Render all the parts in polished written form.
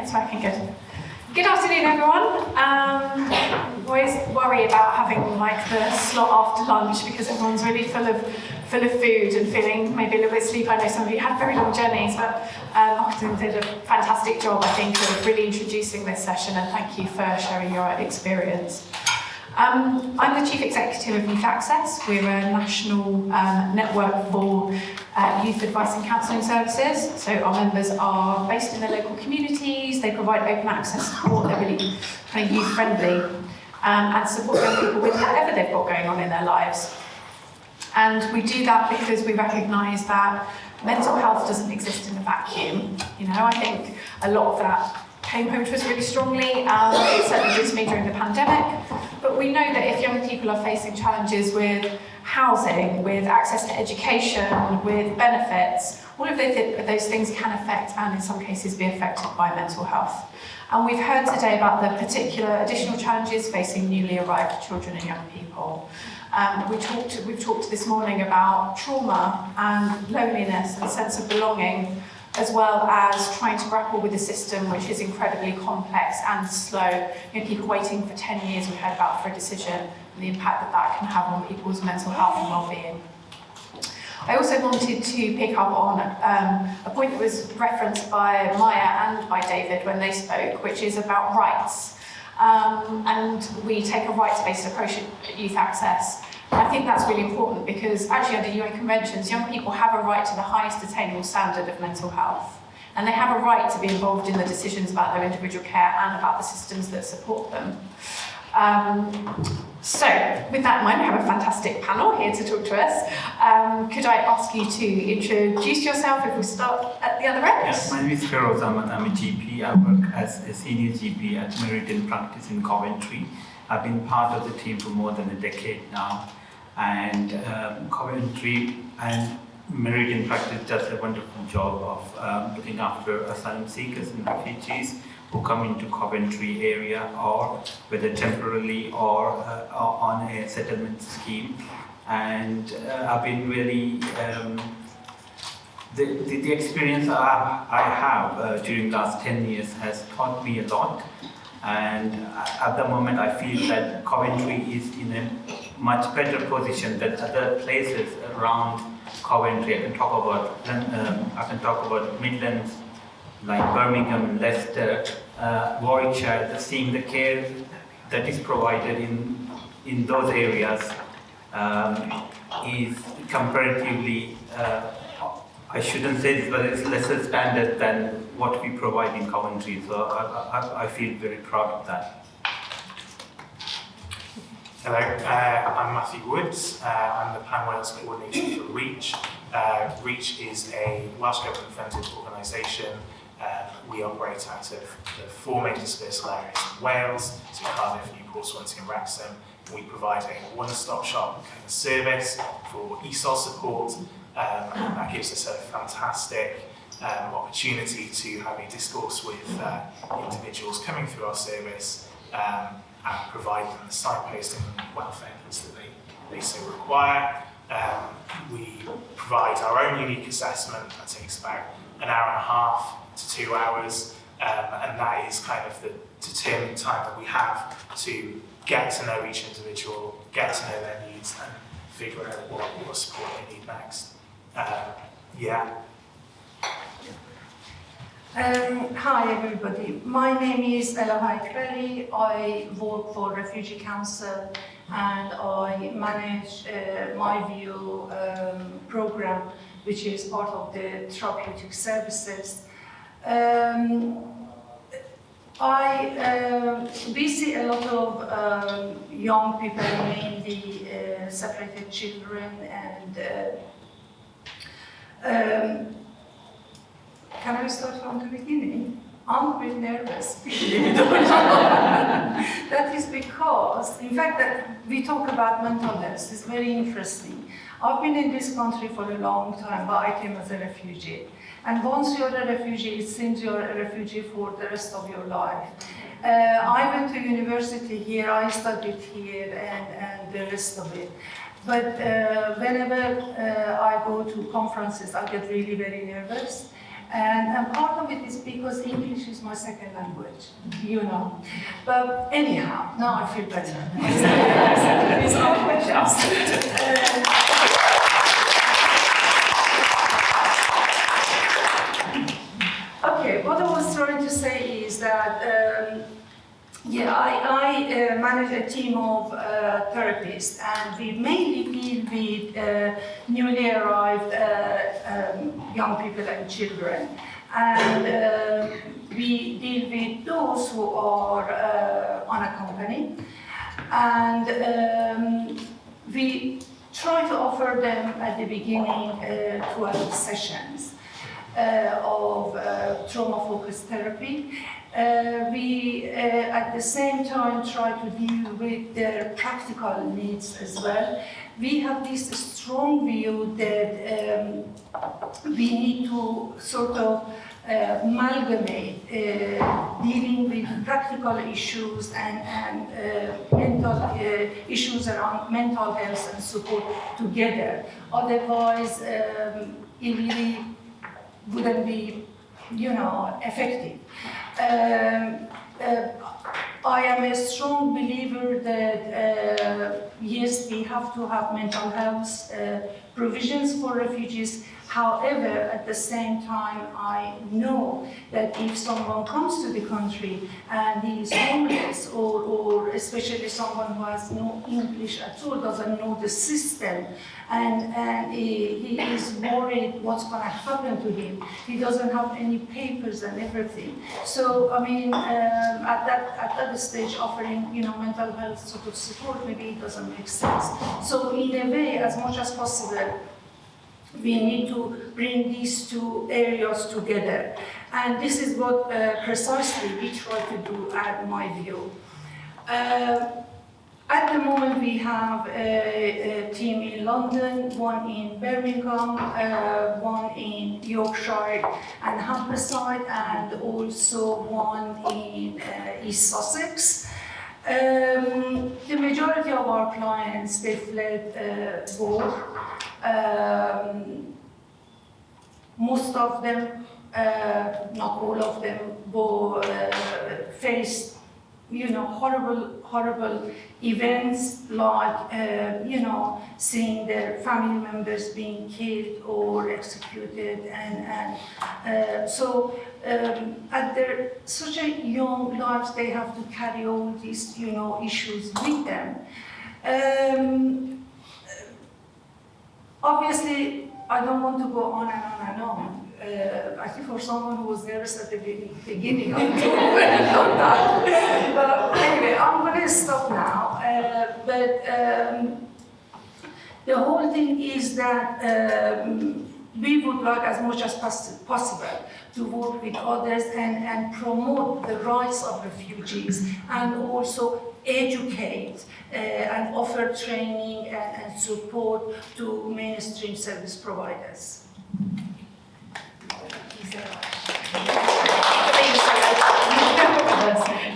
it's working good. Good afternoon, everyone. Always worry about having like the slot after lunch because everyone's really full of food and feeling maybe a little bit sleepy. I know some of you had very long journeys, but Martin did a fantastic job, I think, of really introducing this session, and thank you for sharing your experience. I'm the Chief Executive of Youth Access. We're a national network for youth advice and counselling services. So our members are based in their local communities, they provide open access support, they're really kind of youth friendly, and support young people with whatever they've got going on in their lives. And we do that because we recognise that mental health doesn't exist in a vacuum. You know, I think a lot of that came home to us really strongly, it certainly did to me during the pandemic, but we know that if young people are facing challenges with housing, with access to education, with benefits, all of those things can affect and in some cases be affected by mental health. And we've heard today about the particular additional challenges facing newly arrived children and young people. We've talked this morning about trauma and loneliness and sense of belonging, as well as trying to grapple with a system which is incredibly complex and slow. You know, people waiting for 10 years, we heard about, for a decision, and the impact that that can have on people's mental health and well-being. I also wanted to pick up on a point that was referenced by Maya and by David when they spoke, which is about rights. And we take a rights-based approach at Youth Access. I think that's really important because actually under UN conventions, young people have a right to the highest attainable standard of mental health. And they have a right to be involved in the decisions about their individual care and about the systems that support them. So with that in mind, we have a fantastic panel here to talk to us. Could I ask you to introduce yourself if we start at the other end? Yes, my name is Feroz Ahmed. I'm a GP. I work as a senior GP at Meridian Practice in Coventry. I've been part of the team for more than a decade now. And Coventry and Meridian Practice does a wonderful job of looking after asylum seekers and refugees who come into Coventry area, or whether temporarily or on a settlement scheme. And I've been really, the experience I have during the last 10 years has taught me a lot. And at the moment I feel that Coventry is in a much better position than other places around Coventry. I can talk about Midlands, like Birmingham, Leicester, Warwickshire. Seeing the care that is provided in those areas is comparatively, I shouldn't say this, but it's lesser standard than what we provide in Coventry. So I feel very proud of that. Hello, I'm Matthew Woods. I'm the Pan Wales Coordinator for REACH. REACH is a Welsh Government-funded organisation. We operate out of the 4 main dispersal areas in Wales, so Cardiff, Newport, Swansea and Wrexham. We provide a one-stop shop kind of service for ESOL support, and that gives us a fantastic opportunity to have a discourse with individuals coming through our service and provide them the signposting and welfare needs that they so require. We provide our own unique assessment that takes about an hour and a half to 2 hours, and that is kind of the determined time that we have to get to know each individual, get to know their needs, and figure out what support they need next. Hi everybody, my name is Ella Haikreli. I work for Refugee Council and I manage My View program, which is part of the therapeutic services. We see a lot of young people, mainly separated children, and can I start from the beginning? I'm a bit nervous. That is because, in fact, that we talk about mental health. It's very interesting. I've been in this country for a long time, but I came as a refugee. And once you're a refugee, it seems you're a refugee for the rest of your life. I went to university here, I studied here, and the rest of it. But whenever I go to conferences, I get really very nervous. And part of it is because English is my second language, you know. But anyhow, now I feel better. It's not my chance. Okay, what I was trying to say is that I manage a team of therapists, and we mainly deal with newly arrived young people and children. And we deal with those who are unaccompanied, and we try to offer them at the beginning 12 sessions of trauma-focused therapy. We, at the same time, try to deal with their practical needs as well. We have this strong view that we need to sort of amalgamate dealing with practical issues and mental issues around mental health and support together. Otherwise, it really wouldn't be, effective. I am a strong believer that yes, we have to have mental health provisions for refugees. However, at the same time, I know that if someone comes to the country and he is homeless, or especially someone who has no English at all, doesn't know the system, and he is worried what's going to happen to him. He doesn't have any papers and everything. So, I mean, at that stage, offering mental health sort of support maybe doesn't make sense. So, in a way, as much as possible, we need to bring these two areas together. And this is what precisely we try to do at my view. At the moment, we have a team in London, one in Birmingham, one in Yorkshire and Humberside, and also one in East Sussex. The majority of our clients, they fled war. Most of them, not all of them, faced horrible events like, seeing their family members being killed or executed, and so at their such a young lives, they have to carry all these, issues with them. Obviously, I don't want to go on and on and on. I think for someone who was nervous at the beginning, I'm doing well on that. But anyway, I'm going to stop now. But the whole thing is that we would like, as much as possible, to work with others and promote the rights of refugees, and also educate and offer training and support to mainstream service providers.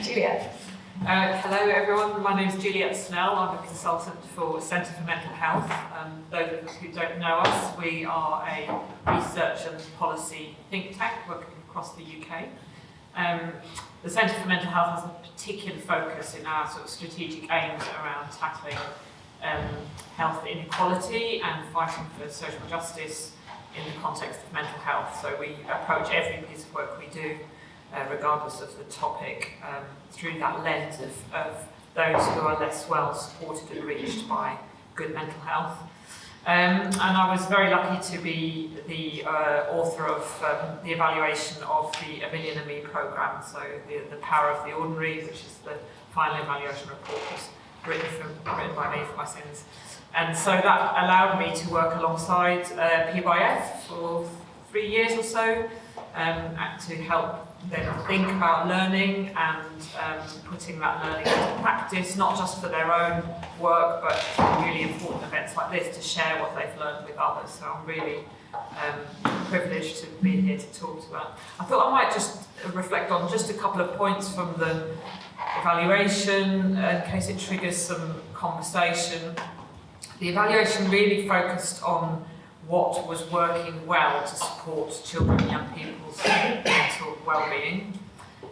Juliet. Hello everyone, my name is Juliet Snell. I'm a consultant for Centre for Mental Health. Those of us who don't know us, we are a research and policy think tank working across the UK. The Centre for Mental Health has a particular focus in our sort of strategic aims around tackling health inequality and fighting for social justice in the context of mental health. So we approach every piece of work we do, regardless of the topic, through that lens of those who are less well supported and reached by good mental health. And I was very lucky to be the author of the evaluation of the A Million and Me programme, so the Power of the Ordinary, which is the final evaluation report, was written by me for my sins. And so that allowed me to work alongside PYF for 3 years or so, to help them think about learning and putting that learning into practice, not just for their own work, but really important events like this to share what they've learned with others. So I'm really privileged to be here to talk to that. I thought I might just reflect on just a couple of points from the evaluation in case it triggers some conversation. The evaluation really focused on what was working well to support children and young people's mental well-being.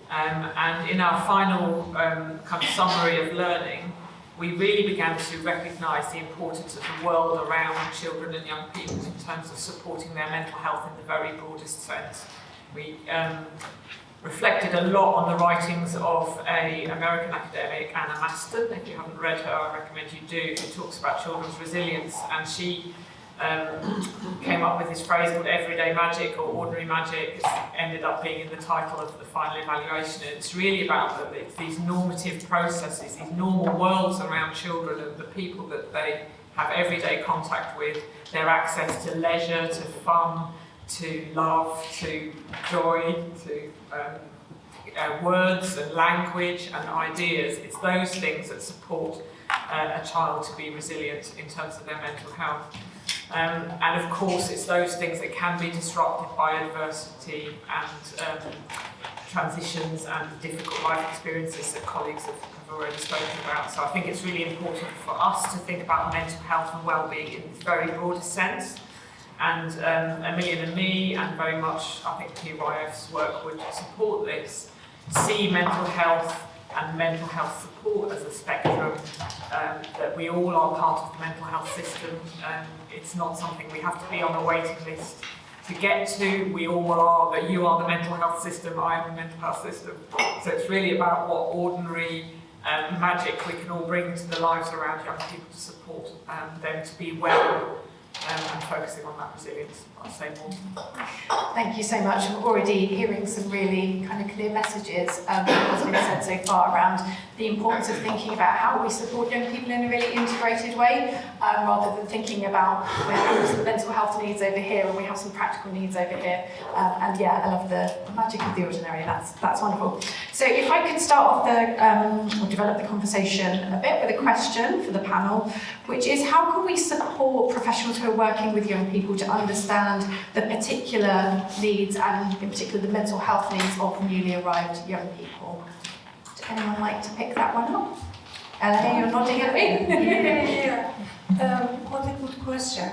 And in our final kind of summary of learning, we really began to recognise the importance of the world around children and young people in terms of supporting their mental health in the very broadest sense. We reflected a lot on the writings of an American academic, Anna Maston. If you haven't read her, I recommend you do. She talks about children's resilience, and she came up with this phrase called everyday magic or ordinary magic. It's ended up being in the title of the final evaluation. And it's really about these normative processes, these normal worlds around children and the people that they have everyday contact with, their access to leisure, to fun, to love, to joy, to words and language and ideas. It's those things that support a child to be resilient in terms of their mental health. And of course, it's those things that can be disrupted by adversity and transitions and difficult life experiences that colleagues have already spoken about. So I think it's really important for us to think about mental health and well-being in this very broadest sense. And A Million and Me, and very much I think PYF's work would support this, see mental health and mental health support as a spectrum, that we all are part of the mental health system. It's not something we have to be on a waiting list to get to. We all are, that you are the mental health system, I am the mental health system. So it's really about what ordinary magic we can all bring to the lives around young people to support them to be well and focusing on that resilience. I'll say more. Thank you so much. I'm already hearing some really kind of clear messages what's been said so far around the importance of thinking about how we support young people in a really integrated way, rather than thinking about we have some mental health needs over here and we have some practical needs over here. And yeah, I love the magic of the ordinary. That's wonderful. So if I could start off or develop the conversation a bit with a question for the panel, which is how can we support professionals who are working with young people to understand the particular needs and in particular the mental health needs of newly arrived young people? Would anyone like to pick that one up? Ella, you're nodding at me. What a good question.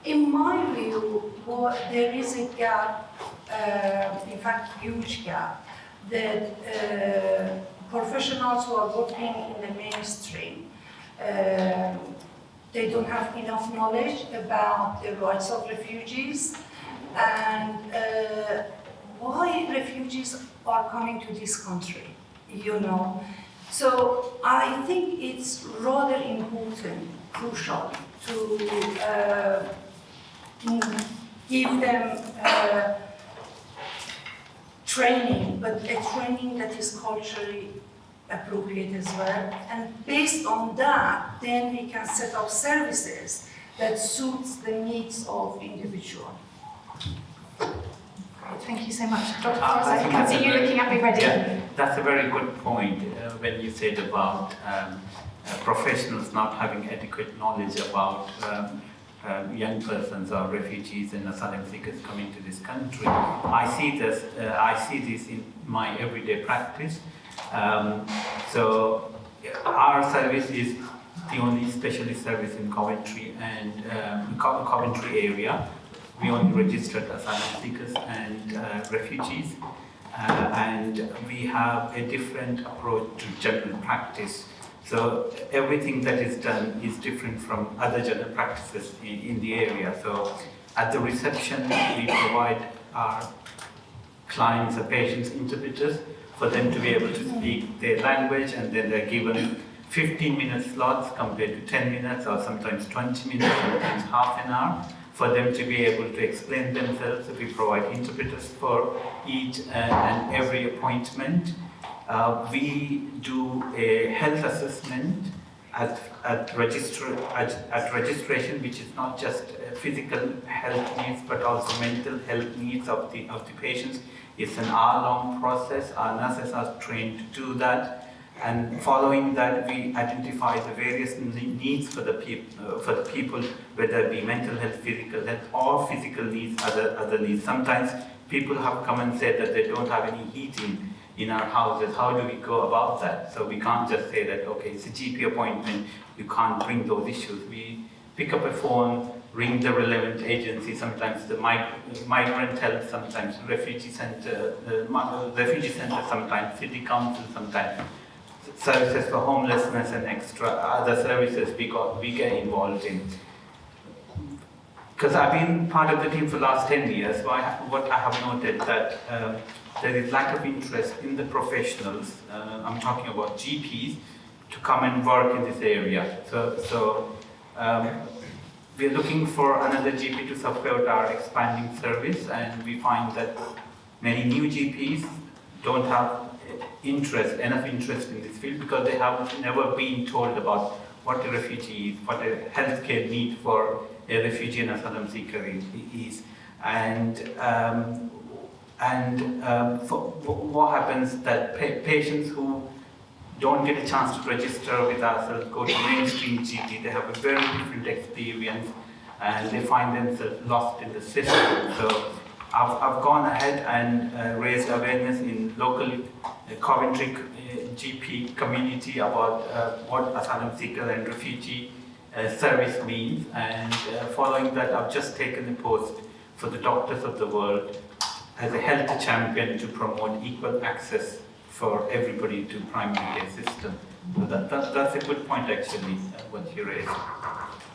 In my view, there is a gap, in fact, huge gap, that professionals who are working in the mainstream they don't have enough knowledge about the rights of refugees and why refugees are coming to this country, you know. So I think it's rather important, crucial, to give them training, but a training that is culturally appropriate as well. And based on that, then we can set up services that suits the needs of individual. Great, thank you so much. Dr. Forrest, I can see you looking at me ready. Yeah, that's a very good point when you said about professionals not having adequate knowledge about young persons or refugees and asylum seekers coming to this country. I see this in my everyday practice. So our service is the only specialist service in Coventry and Coventry area. We only registered asylum seekers and refugees, and we have a different approach to general practice. So everything that is done is different from other general practices in the area. So at the reception, we provide our clients or patients interpreters for them to be able to speak their language, and then they're given 15-minute slots compared to 10 minutes or sometimes 20 minutes, sometimes half an hour, for them to be able to explain themselves. So we provide interpreters for each and every appointment. We do a health assessment at registration, which is not just physical health needs but also mental health needs of the patients. It's an hour-long process. Our nurses are trained to do that, and following that, we identify the various needs for the people, whether it be mental health, physical health, or physical needs, other needs. Sometimes people have come and said that they don't have any heating in our houses. How do we go about that? So we can't just say that, okay, it's a GP appointment, you can't bring those issues. We pick up a phone, ring the relevant agency, sometimes the migrant health, sometimes refugee center, sometimes city council, sometimes services for homelessness and extra other services we get involved in. Because I've been part of the team for the last 10 years, what I have noted that there is lack of interest in the professionals, I'm talking about GPs, to come and work in this area. So we're looking for another GP to support our expanding service, and we find that many new GPs don't have enough interest in this field because they have never been told about what a refugee is, what a healthcare need for a refugee and asylum seeker is. What happens that patients who don't get a chance to register with ourselves go to mainstream GP, they have a very different experience and they find themselves lost in the system. So I've gone ahead and raised awareness in local Coventry GP community about what asylum seeker and refugee service means, and following that I've just taken the post for the Doctors of the World as a health champion to promote equal access for everybody to primary care system. So that's a good point actually, what you raised.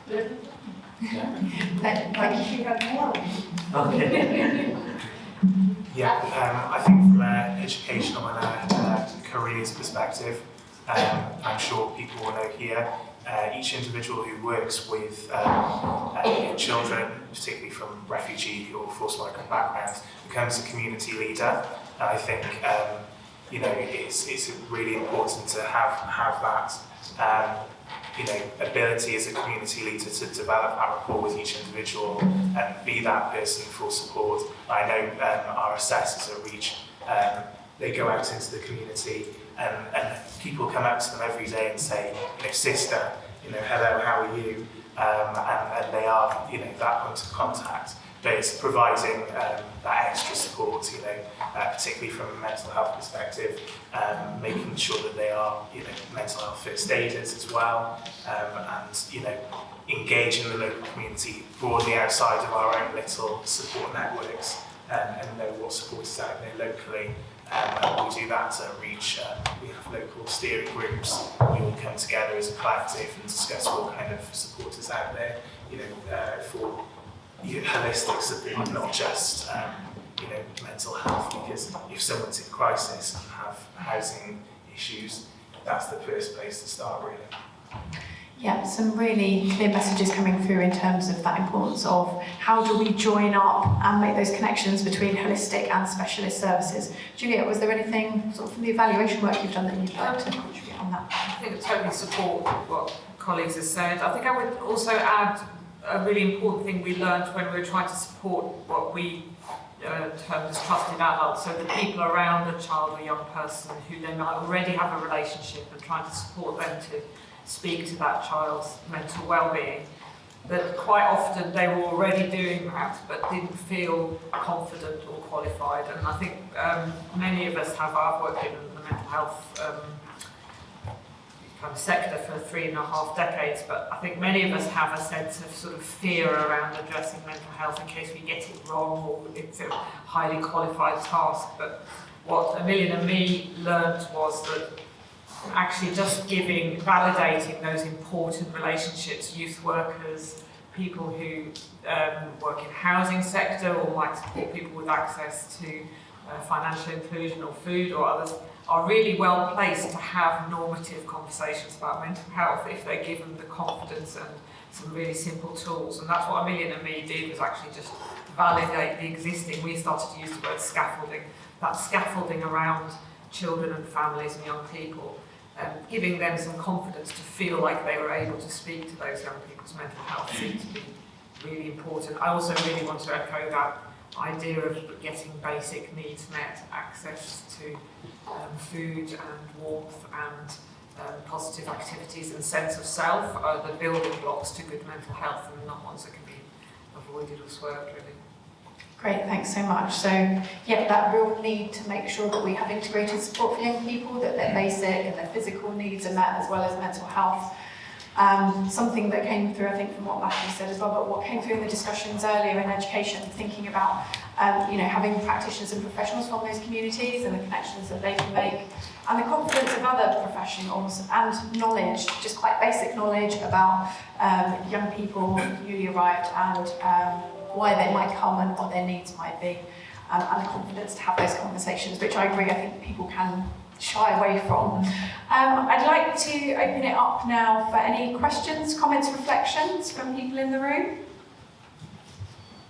Yeah. Thank you. Okay. Yeah, I think from an educational and a careers perspective, I'm sure people will know here, each individual who works with children, particularly from refugee or forced migrant backgrounds, becomes a community leader. And I think it's really important to have that ability as a community leader to develop that rapport with each individual and be that person for support. I know our assessors at Reach, they go out into the community and people come up to them every day and say, sister, hello, how are you? And they are, that point of contact. But it's providing that extra support, particularly from a mental health perspective, making sure that they are, mental health first aiders as well, and engaging the local community broadly outside of our own little support networks, and know what support is out there locally. And we do that at Reach. We have local steering groups. We all come together as a collective and discuss what kind of support is out there, for holistic support, not just mental health. Because if someone's in crisis and have housing issues, that's the first place to start, really. Yeah, some really clear messages coming through in terms of that importance of how do we join up and make those connections between holistic and specialist services. Juliet, was there anything sort of from the evaluation work you've done that you'd like to contribute on that? I think I totally support what colleagues have said. I think I would also add a really important thing we learned when we were trying to support what we termed as trusted adults, so the people around a child or young person who they might already have a relationship and trying to support them to speak to that child's mental well-being, that quite often they were already doing that but didn't feel confident or qualified. And I think many of us have, I've worked in the mental health kind of sector for 3.5 decades, but I think many of us have a sense of sort of fear around addressing mental health in case we get it wrong or it's a highly qualified task. But what Amelia and me learned was that actually just validating those important relationships, youth workers, people who work in housing sector or might support people with access to financial inclusion or food or others, are really well placed to have normative conversations about mental health if they're given the confidence and some really simple tools. And that's what Amelia and me did, was actually just validate the existing. We started to use the word scaffolding, that scaffolding around children and families and young people, giving them some confidence to feel like they were able to speak to those young people's mental health seemed to be really important. I also really want to echo that idea of getting basic needs met, access to food and warmth and positive activities and sense of self are the building blocks to good mental health, and not ones that can be avoided or swerved, really. Great, thanks so much. So, yeah, that real need to make sure that we have integrated support for young people, that their basic and their physical needs are met, as well as mental health. Something that came through, I think, from what Matthew said as well, but what came through in the discussions earlier in education, thinking about having practitioners and professionals from those communities and the connections that they can make, and the confidence of other professionals and knowledge, just quite basic knowledge about young people newly arrived and why they might come and what their needs might be, and the confidence to have those conversations, which I agree, I think people can shy away from. I'd like to open it up now for any questions, comments, reflections from people in the room.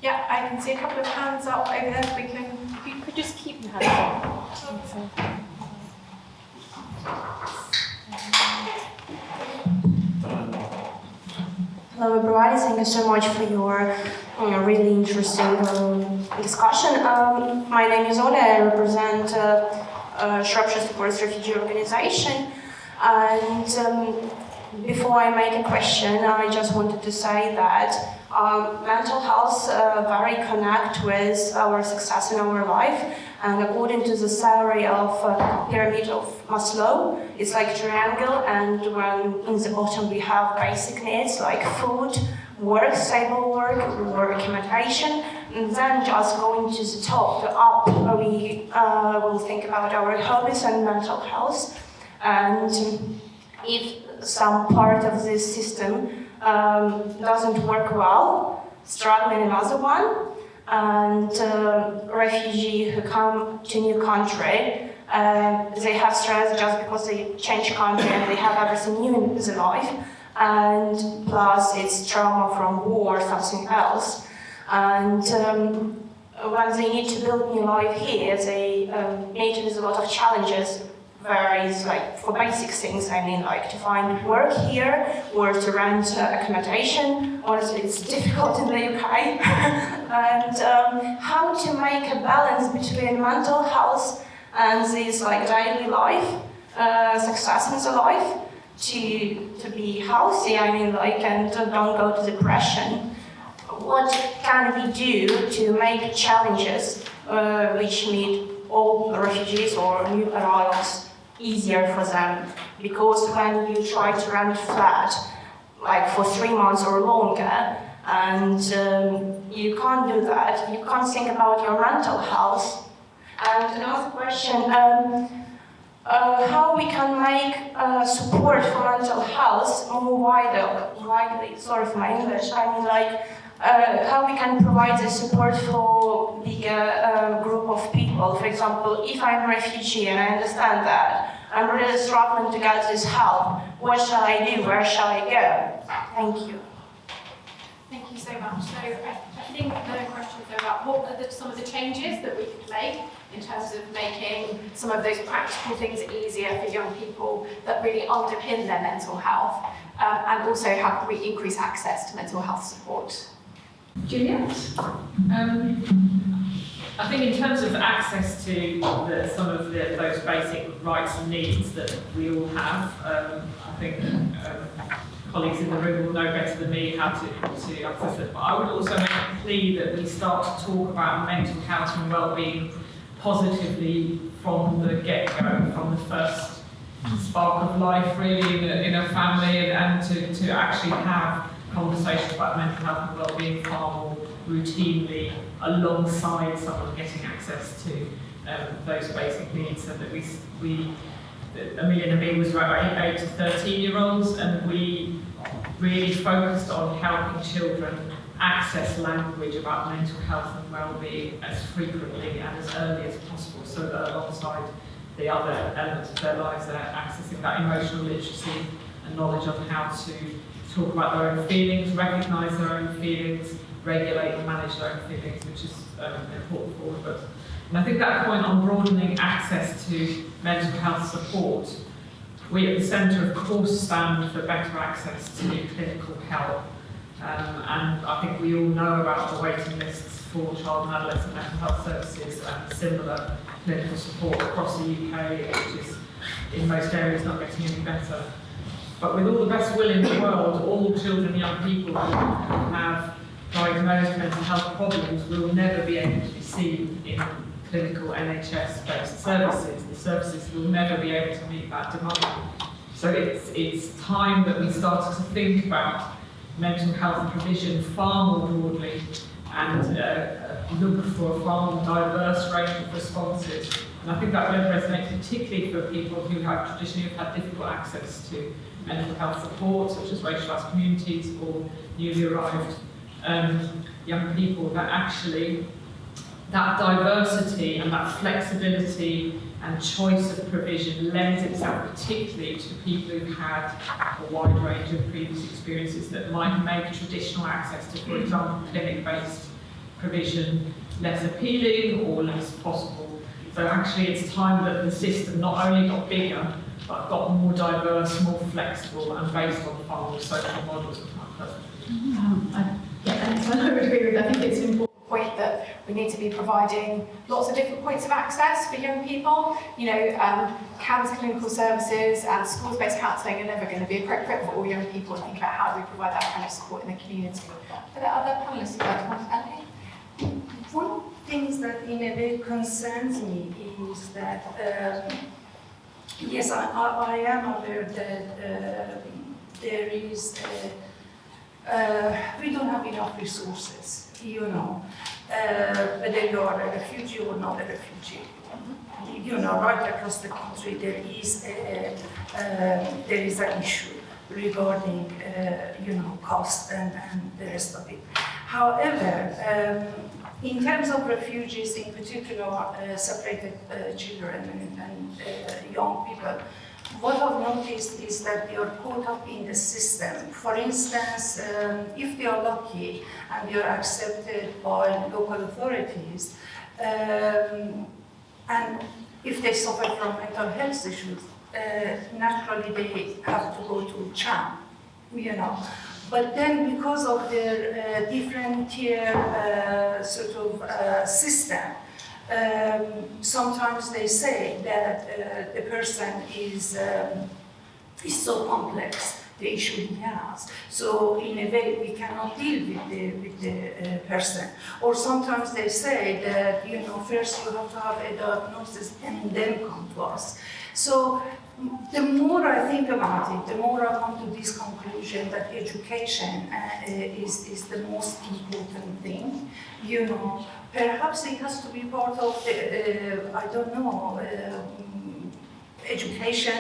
Yeah, I can see a couple of hands up over there. If you could just keep your hands up. Hello everybody, thank you so much for your really interesting discussion. My name is Ola, I represent Shropshire Supports Refugee Organization, and before I make a question, I just wanted to say that mental health very connect with our success in our life, and according to the theory of pyramid of Maslow, it's like a triangle, and when in the bottom we have basic needs like food, work, stable work, accommodation, and then just going to the top, the up, we will think about our hobbies and mental health. And if some part of this system doesn't work well, struggling another one, and refugees who come to new country, they have stress just because they change country and they have everything new in their life, and plus it's trauma from war or something else. And when they need to build new life here, they meet with a lot of challenges. Varies, like for basic things, I mean, like to find work here or to rent accommodation. Honestly, it's difficult in the UK. And how to make a balance between mental health and this like daily life, success in the life, to be healthy, I mean, like, and don't go to depression. What can we do to make challenges which meet all refugees or new arrivals easier for them? Because when you try to rent a flat, like for 3 months or longer, and you can't do that, you can't think about your mental health. And another question, how we can make support for mental health more widely, sorry for my English, I mean like, how we can provide the support for bigger group of people. For example, if I'm a refugee and I understand that, I'm really struggling to get this help, what shall I do, where shall I go? Thank you. Thank you so much. So I think the questions are about what are some of the changes that we could make in terms of making some of those practical things easier for young people that really underpin their mental health, and also how can we increase access to mental health support. Juliet? I think in terms of access to some of those basic rights and needs that we all have, I think colleagues in the room will know better than me how to access it. But I would also make a plea that we start to talk about mental health and well-being positively from the get-go, from the first spark of life really in a family, and to actually have conversations about mental health and well-being far more routinely alongside someone getting access to those basic needs, so that Amelia and me was about 8 to 13-year-olds, and we really focused on helping children access language about mental health and well-being as frequently and as early as possible, so that alongside the other elements of their lives they're accessing that emotional literacy and knowledge of how to talk about their own feelings, recognise their own feelings, regulate and manage their own feelings, which is important for all of us. And I think that point on broadening access to mental health support, we at the Centre of course stand for better access to clinical help. And I think we all know about the waiting lists for child and adolescent mental health services and similar clinical support across the UK, which is in most areas not getting any better. But with all the best will in the world, all children and young people who have diagnosed mental health problems will never be able to be seen in clinical NHS-based services. The services will never be able to meet that demand. So it's time that we started to think about mental health provision far more broadly and look for a far more diverse range of responses. And I think that really resonates particularly for people who have traditionally had difficult access to mental health support, such as racialised communities or newly arrived young people, that actually that diversity and that flexibility and choice of provision lends itself particularly to people who've had a wide range of previous experiences that might make traditional access to, for example, clinic-based provision less appealing or less possible. So actually it's time that the system not only got bigger, but got more diverse, more flexible, and based on far more social models of I would agree with. I think it's an important point that we need to be providing lots of different points of access for young people. You know, CAMHS clinical services and schools-based counselling are never going to be appropriate for all young people, and think about how do we provide that kind of support in the community. Are there other panellists who'd like to want to add anything? One of the things that in a way concerns me is that, yes, I am aware that there is, we don't have enough resources, you know, whether you are a refugee or not a refugee. You know, right across the country there is an issue regarding, you know, cost and the rest of it. However, in terms of refugees, in particular separated children and young people, what I've noticed is that they are caught up in the system. For instance, if they are lucky and they are accepted by local authorities, and if they suffer from mental health issues, naturally they have to go to CHAM, you know. But then because of their different tier sort of system, sometimes they say that the person is so complex, the issue he has. So in a way, we cannot deal with the person. Or sometimes they say that, you know, first you have to have a diagnosis and then come to us. So the more I think about it, the more I come to this conclusion that education is the most important thing. You know, perhaps it has to be part of the, I don't know, education,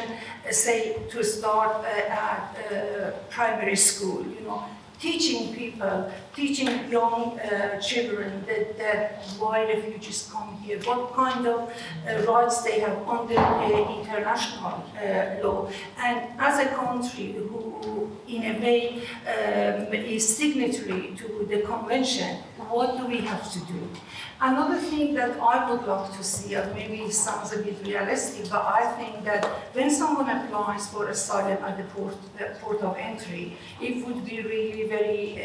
say, to start at primary school, you know, teaching people, teaching young children that why refugees come here, what kind of rights they have under international law. And as a country who, in a way, is signatory to the convention, what do we have to do? Another thing that I would love to see, and maybe it sounds a bit realistic, but I think that when someone applies for asylum at the port of entry, it would be really very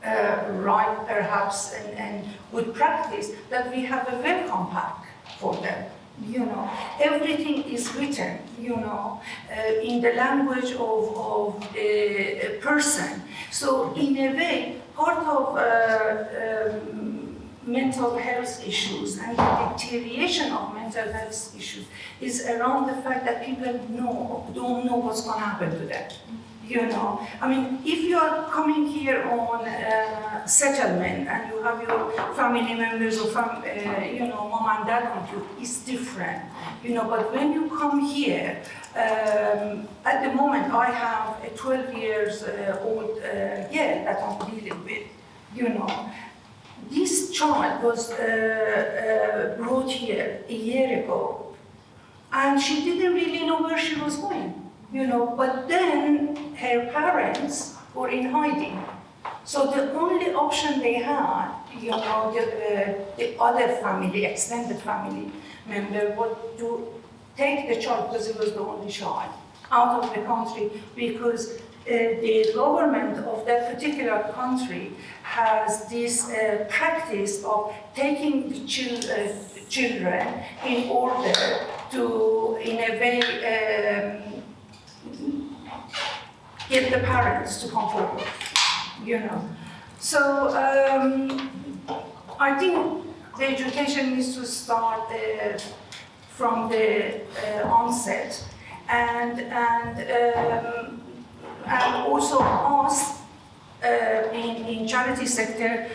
right, perhaps, and good practice that we have a welcome pack for them. You know, everything is written, you know, in the language of the person. So in a way, part of mental health issues and the deterioration of mental health issues is around the fact that people don't know what's going to happen to them. You know, I mean, if you are coming here on settlement and you have your family members or you know, mom and dad with you, it's different. You know, but when you come here, at the moment I have a 12 years old girl that I'm dealing with. You know, this child was brought here a year ago, and she didn't really know where she was going. You know, but then her parents were in hiding. So the only option they had, you know, the other family, extended family member, was to take the child, because it was the only child, out of the country, because the government of that particular country has this practice of taking the children in order to, in a way, get the parents to come forward, you know. So I think the education needs to start from the onset, and also us in charity sector,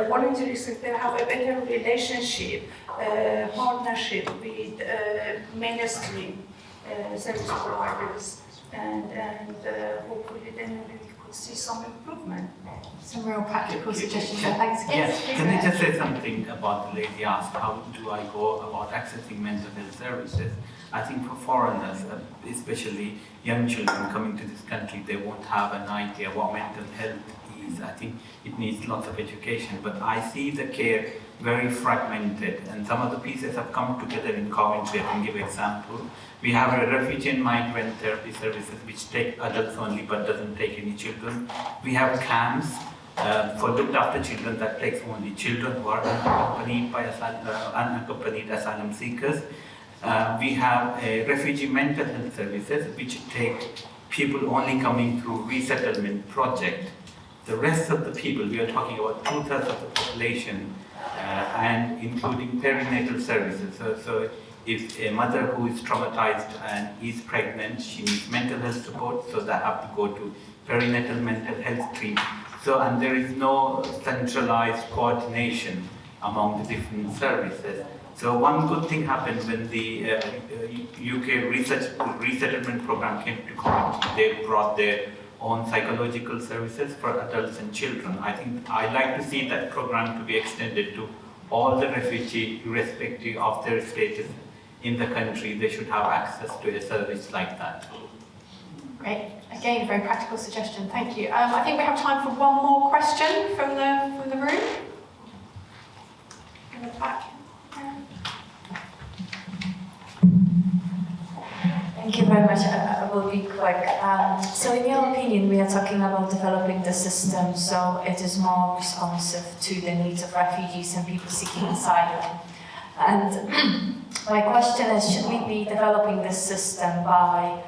voluntary sector, have a better relationship, partnership with mainstream service providers, and hopefully then we could see some improvement. Some real practical suggestions. Thanks. Yes, Yes, can I just say something about the lady asked, how do I go about accessing mental health services? I think for foreigners, especially young children coming to this country, they won't have an idea what mental health is. I think it needs lots of education, but I see the care very fragmented, and some of the pieces have come together in Coventry. I can give an example. We have a refugee and migrant therapy services which take adults only but doesn't take any children. We have camps for looked after children that takes only children who are unaccompanied asylum seekers. We have a refugee mental health services which take people only coming through resettlement project. The rest of the people, we are talking about 2/3 of the population, and including perinatal services. So if a mother who is traumatized and is pregnant, she needs mental health support, so they have to go to perinatal mental health team. So, and there is no centralized coordination among the different services. So one good thing happened when the UK resettlement program came to Coventry. They brought their own psychological services for adults and children. I think I'd like to see that program to be extended to all the refugees, irrespective of their status in the country. They should have access to a service like that. Great. Again, a very practical suggestion. Thank you. I think we have time for one more question from the room. In the back. Thank you very much. I will be quick. So in your opinion, we are talking about developing the system so it is more responsive to the needs of refugees and people seeking asylum. And my question is, should we be developing this system by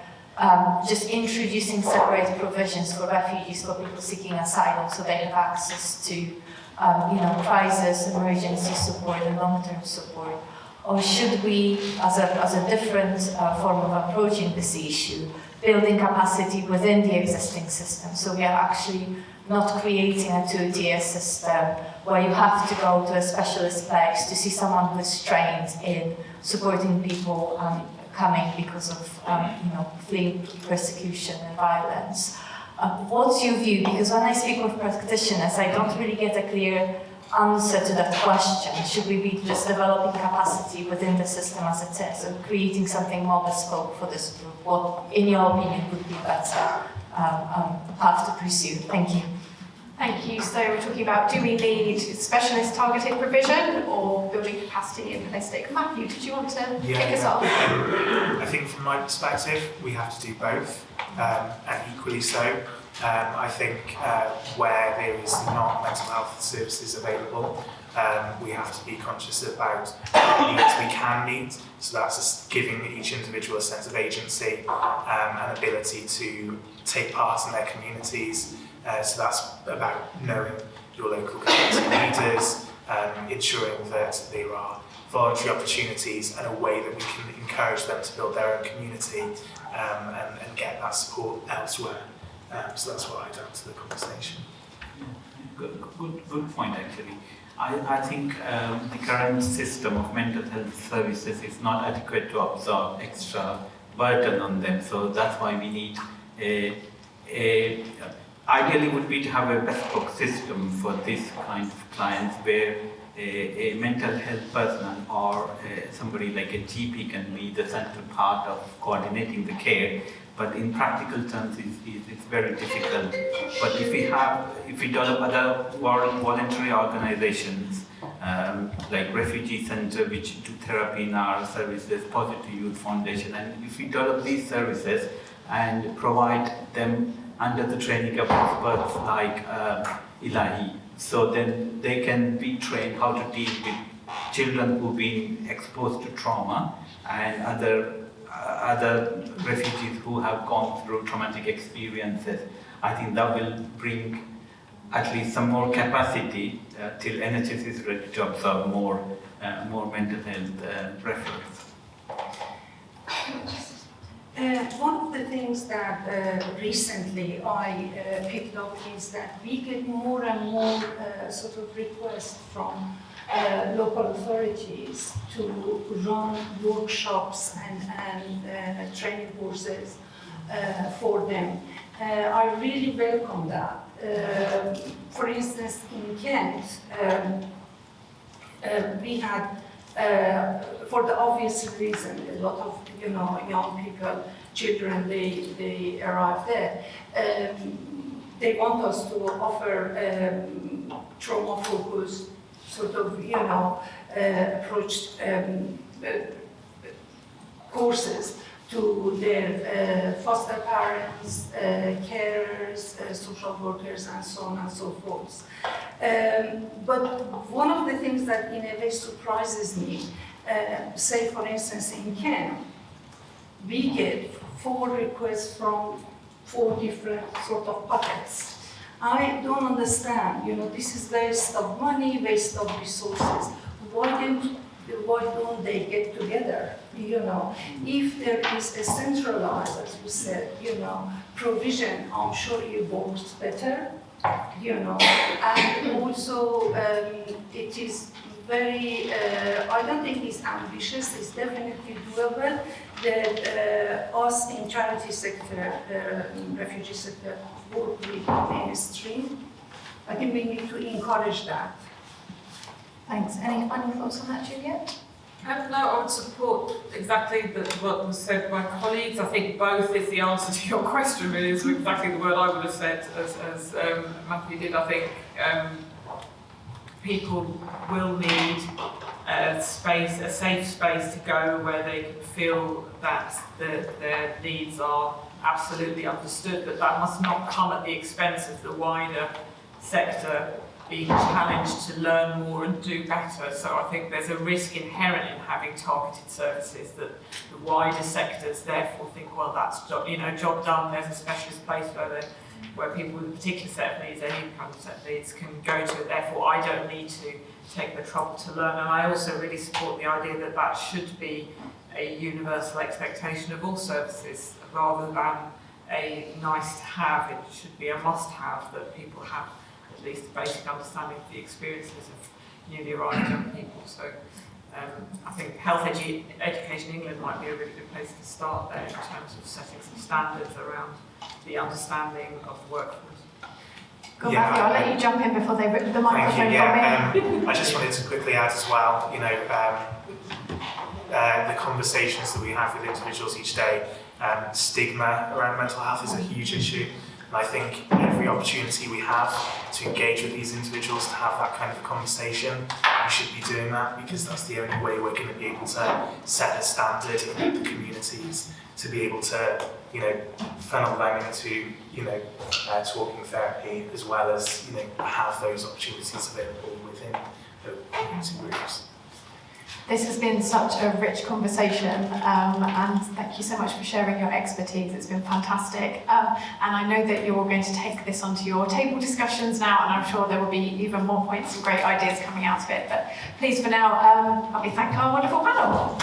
just introducing separate provisions for refugees, for people seeking asylum, so they have access to crisis, emergency support and long-term support? Or should we, as a different form of approaching this issue, building capacity within the existing system? So we are actually not creating a two-tier system where you have to go to a specialist place to see someone who is trained in supporting people coming because of fleeing persecution and violence. What's your view? Because when I speak with practitioners, I don't really get a clear answer to that question. Should we be just developing capacity within the system as it is, or creating something more bespoke for this group? What, in your opinion, would be better path to pursue? Thank you. Thank you. So we're talking about, do we need specialist targeted provision or building capacity in holistic? Matthew, did you want to kick us off? I think from my perspective, we have to do both, and equally so. I think where there is not mental health services available, we have to be conscious about what needs we can meet. So that's just giving each individual a sense of agency and ability to take part in their communities. So that's about knowing your local community leaders, ensuring that there are voluntary opportunities and a way that we can encourage them to build their own community and get that support elsewhere. So that's what I'd add to the conversation. Good point, actually. I think the current system of mental health services is not adequate to absorb extra burden on them. So that's why we need ideally would be to have a bespoke system for this kind of clients where a mental health person or somebody like a GP can be the central part of coordinating the care. But in practical terms, it's very difficult. But if we develop other voluntary organizations, like Refugee Center, which do therapy in our services, Positive Youth Foundation, and if we develop these services and provide them under the training of experts like Ilahi, so then they can be trained how to deal with children who've been exposed to trauma and other refugees who have gone through traumatic experiences. I think that will bring at least some more capacity till NHS is ready to absorb more mental health referrals. the things that recently I picked up is that we get more and more sort of requests from local authorities to run workshops and training courses for them. I really welcome that. For instance, in Kent, we had, for the obvious reason, a lot of young people, children, they arrive there. They want us to offer trauma-focused sort of approach courses to their foster parents, carers, social workers, and so on and so forth. But one of the things that in a way surprises me, say for instance in Kent, we get 4 requests from 4 different sort of buckets. I don't understand, this is waste of money, waste of resources. Why don't they get together? If there is a centralized, as you said, provision, I'm sure it works better, and also it is very, I don't think it's ambitious, it's definitely doable that us in charity sector, refugee sector, work with mainstream. I think we need to encourage that. Thanks. Any final thoughts on that, Juliet? No, I would support exactly what was said by colleagues. I think both is the answer to your question, really, is exactly the word I would have said as Matthew did. I think people will need a safe space to go where they can feel that their needs are absolutely understood, but that must not come at the expense of the wider sector being challenged to learn more and do better. So I think there's a risk inherent in having targeted services that the wider sectors therefore think, well, that's job done. There's a specialist place where people with a particular set of needs, any kind of set of needs, can go to. Therefore, I don't need to take the trouble to learn. And I also really support the idea that that should be a universal expectation of all services rather than a nice to have. It should be a must have that people have at least a basic understanding of the experiences of newly arrived young people. So I think Health Education England might be a really good place to start there in terms of setting some standards around the understanding of the workforce. Go Matthew, I'll let you jump in before they rip the microphone from me. I just wanted to quickly add as well, the conversations that we have with individuals each day, stigma around mental health is a huge issue. And I think every opportunity we have to engage with these individuals, to have that kind of conversation, we should be doing that because that's the only way we're going to be able to set a standard in the communities to be able to, funnel them into, talking therapy as well as, have those opportunities available within the community groups. This has been such a rich conversation, and thank you so much for sharing your expertise. It's been fantastic. And I know that you're going to take this onto your table discussions now, and I'm sure there will be even more points and great ideas coming out of it. But please, for now, help me thank our wonderful panel.